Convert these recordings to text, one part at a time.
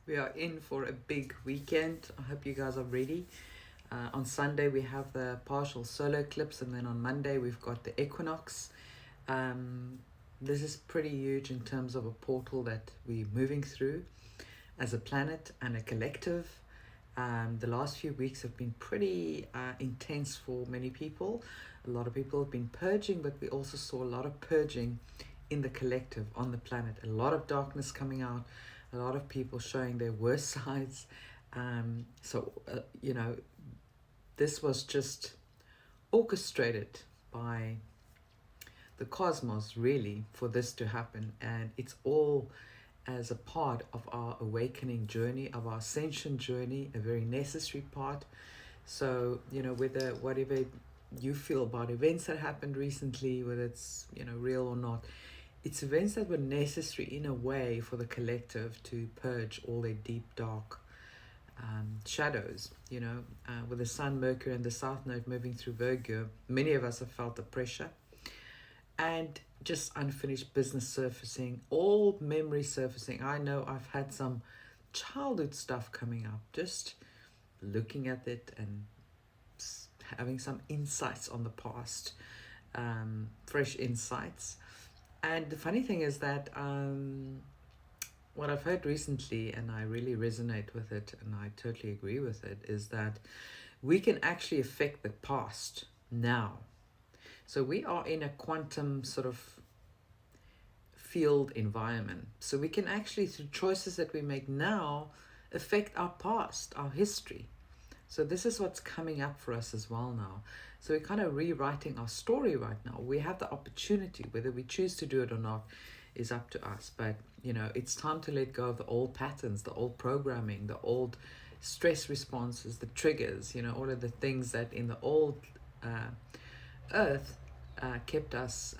We are in for a big weekend. I hope you guys are ready. On Sunday, we have the partial solar eclipse, and then on Monday, we've got the equinox. This is pretty huge in terms of a portal that we're moving through as a planet and a collective. The last few weeks have been pretty intense for many people. A lot of people have been purging, but we also saw a lot of purging in the collective on the planet. A lot of darkness coming out, a lot of people showing their worst sides. This was just orchestrated by the cosmos, really, for this to happen. And it's all as a part of our awakening journey, of our ascension journey, a very necessary part. So, whatever you feel about events that happened recently, whether it's, real or not, it's events that were necessary in a way for the collective to purge all their deep, dark shadows. With the Sun, Mercury, and the South Node moving through Virgo, many of us have felt the pressure and just unfinished business surfacing, old memory surfacing. I know I've had some childhood stuff coming up, just looking at it and having some insights on the past, fresh insights. And the funny thing is that what I've heard recently, and I really resonate with it, and I totally agree with it, is that we can actually affect the past now. So we are in a quantum sort of field environment. So we can actually, through choices that we make now, affect our past, our history. So this is what's coming up for us as well now. So we're kind of rewriting our story right now. We have the opportunity, whether we choose to do it or not is up to us. But, it's time to let go of the old patterns, the old programming, the old stress responses, the triggers, all of the things that in the old earth kept us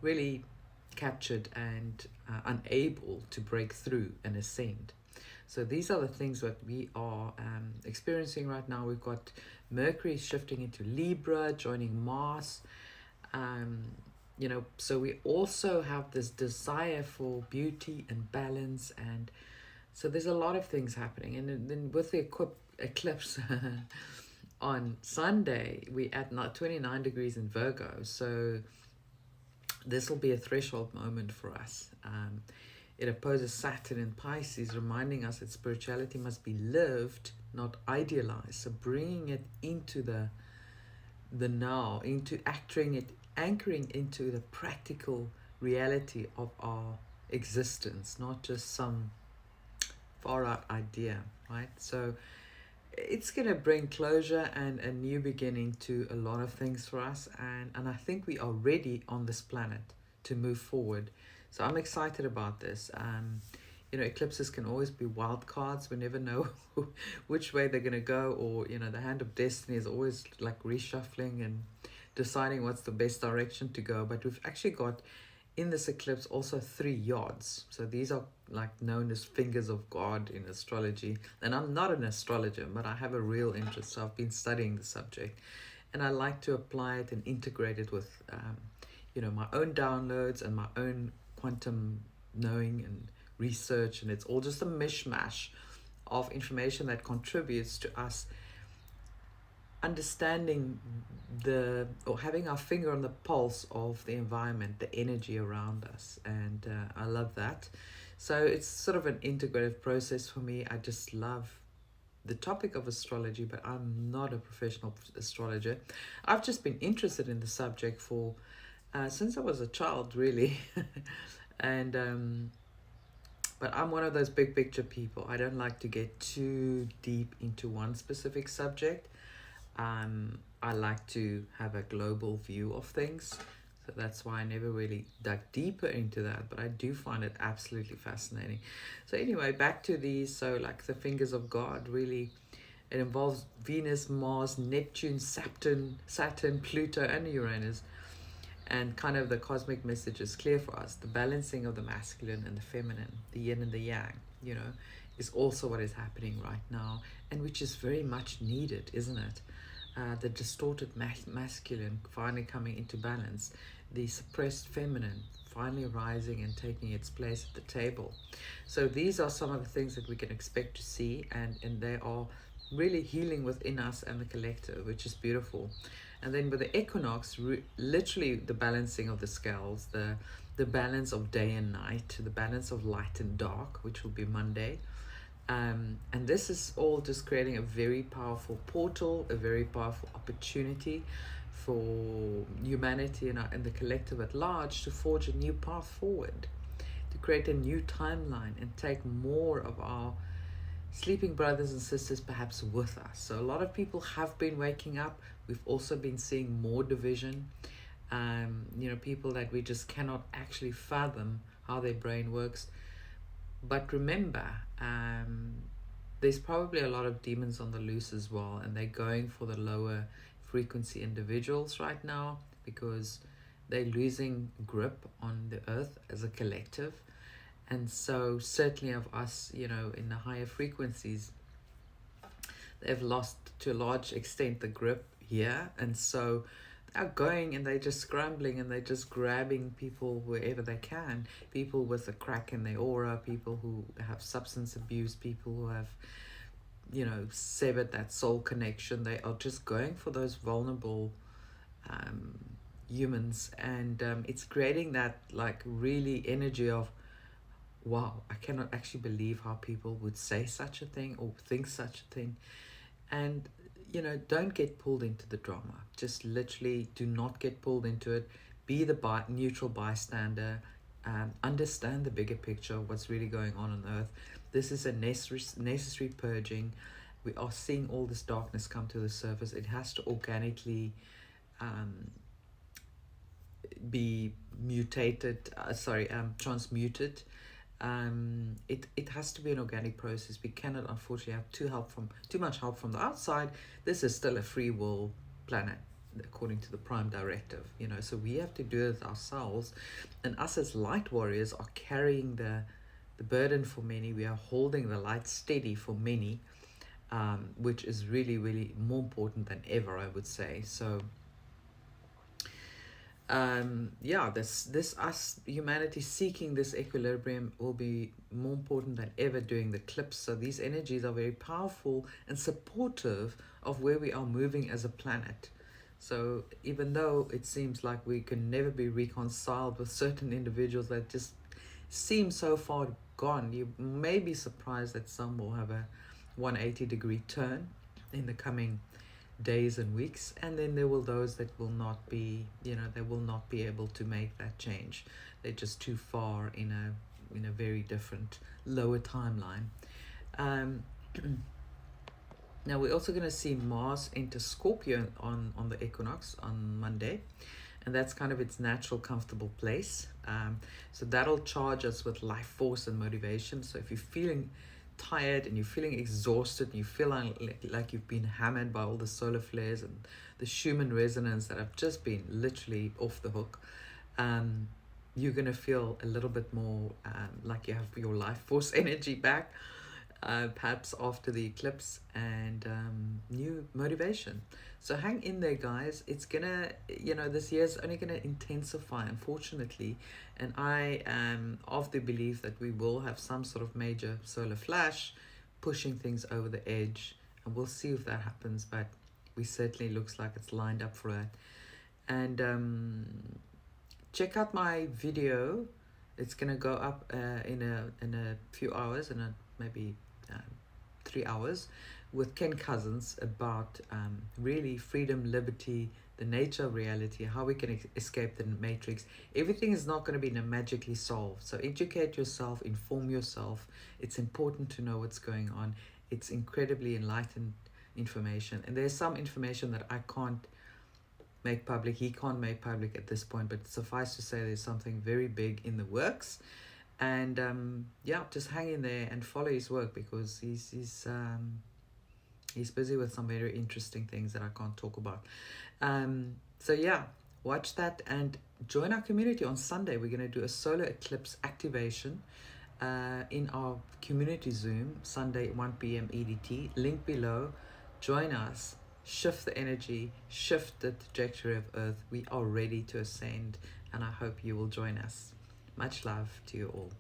really captured and unable to break through and ascend. So these are the things that we are experiencing right now. We've got Mercury shifting into Libra, joining Mars. So we also have this desire for beauty and balance. And so there's a lot of things happening. And then with the eclipse on Sunday, we at 29 degrees in Virgo. So this will be a threshold moment for us. It opposes Saturn in Pisces, reminding us that spirituality must be lived, not idealized. So bringing it into the now, into anchoring into the practical reality of our existence, not just some far out idea, right? So it's going to bring closure and a new beginning to a lot of things for us. And I think we are ready on this planet to move forward. So I'm excited about this. Eclipses can always be wild cards. We never know which way they're going to go, or, the hand of destiny is always like reshuffling and deciding what's the best direction to go. But we've actually got in this eclipse also 3 yards. So these are like known as fingers of God in astrology. And I'm not an astrologer, but I have a real interest. So I've been studying the subject, and I like to apply it and integrate it with, my own downloads and my own quantum knowing and research. And it's all just a mishmash of information that contributes to us understanding or having our finger on the pulse of the environment, the energy around us. And I love that. So it's sort of an integrative process for me. I just love the topic of astrology, but I'm not a professional astrologer. I've just been interested in the subject for since I was a child, really. And but I'm one of those big picture people. I don't like to get too deep into one specific subject. I like to have a global view of things. So that's why I never really dug deeper into that, but I do find it absolutely fascinating. So anyway, back to these. So like the fingers of God, really, it involves Venus, Mars, Neptune, Saturn, Pluto, and Uranus. And kind of the cosmic message is clear for us. The balancing of the masculine and the feminine, the yin and the yang, is also what is happening right now, and which is very much needed, isn't it? The distorted masculine finally coming into balance, the suppressed feminine finally rising and taking its place at the table. So these are some of the things that we can expect to see, and they are really healing within us and the collective, which is beautiful. And then with the equinox, literally the balancing of the scales, the balance of day and night, the balance of light and dark, which will be Monday. And this is all just creating a very powerful portal, a very powerful opportunity for humanity and the collective at large to forge a new path forward, to create a new timeline and take more of our sleeping brothers and sisters perhaps with us. So a lot of people have been waking up. We've also been seeing more division. People that we just cannot actually fathom how their brain works. But remember, there's probably a lot of demons on the loose as well, and they're going for the lower frequency individuals right now because they're losing grip on the earth as a collective. And so certainly of us, in the higher frequencies, they've lost to a large extent the grip here. And so they're going and they're just scrambling and they're just grabbing people wherever they can. People with a crack in their aura, people who have substance abuse, people who have, severed that soul connection. They are just going for those vulnerable humans. And it's creating that really energy of, wow, I cannot actually believe how people would say such a thing or think such a thing. And don't get pulled into the drama. Just literally do not get pulled into it. Be the neutral bystander. Understand the bigger picture of what's really going on Earth. This is a necessary purging. We are seeing all this darkness come to the surface. It has to organically be transmuted. It has to be an organic process. We cannot unfortunately have too much help from the outside. This is still a free will planet according to the prime directive, so we have to do it ourselves. And us as light warriors are carrying the burden for many. We are holding the light steady for many, which is really, really more important than ever, I would say. So this us humanity seeking this equilibrium will be more important than ever during the eclipse. So these energies are very powerful and supportive of where we are moving as a planet. So even though it seems like we can never be reconciled with certain individuals that just seem so far gone, you may be surprised that some will have a 180-degree turn in the coming days and weeks, and then there will those that will not be, they will not be able to make that change. They're just too far in a very different lower timeline. Now we're also going to see Mars enter Scorpio on the equinox on Monday, and that's kind of its natural comfortable place. So that'll charge us with life force and motivation. So if you're feeling tired and you're feeling exhausted and you feel like you've been hammered by all the solar flares and the Schumann resonance that have just been literally off the hook, you're going to feel a little bit more like you have your life force energy back, perhaps after the eclipse, and new motivation. So hang in there, guys. It's gonna, this year's only gonna intensify, unfortunately, and I am of the belief that we will have some sort of major solar flash pushing things over the edge, and we'll see if that happens, but we certainly looks like it's lined up for that. And check out my video. It's gonna go up in a few hours, maybe 3 hours, with Ken Cousins about really freedom, liberty, the nature of reality, how we can escape the matrix. Everything is not going to be magically solved. So educate yourself, inform yourself. It's important to know what's going on. It's incredibly enlightened information. And there's some information that I can't make public. He can't make public at this point, but suffice to say there's something very big in the works. And just hang in there and follow his work, because he's busy with some very interesting things that I can't talk about. Watch that and join our community on Sunday. We're going to do a solar eclipse activation in our community Zoom, Sunday 1 p.m. EDT. Link below. Join us. shift the energy, shift the trajectory of Earth. We are ready to ascend, and I hope you will join us. Much love to you all.